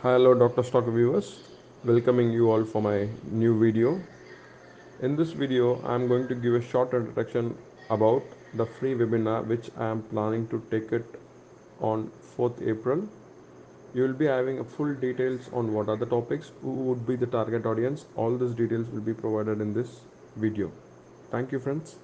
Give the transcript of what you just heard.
Hello Dr.Stock viewers, welcoming you all for my new video. In this video, I am going to give a short introduction about the free webinar which I am planning to take it on 4th April. You will be having a full details on what are the topics, who would be the target audience. All these details will be provided in this video. Thank you friends.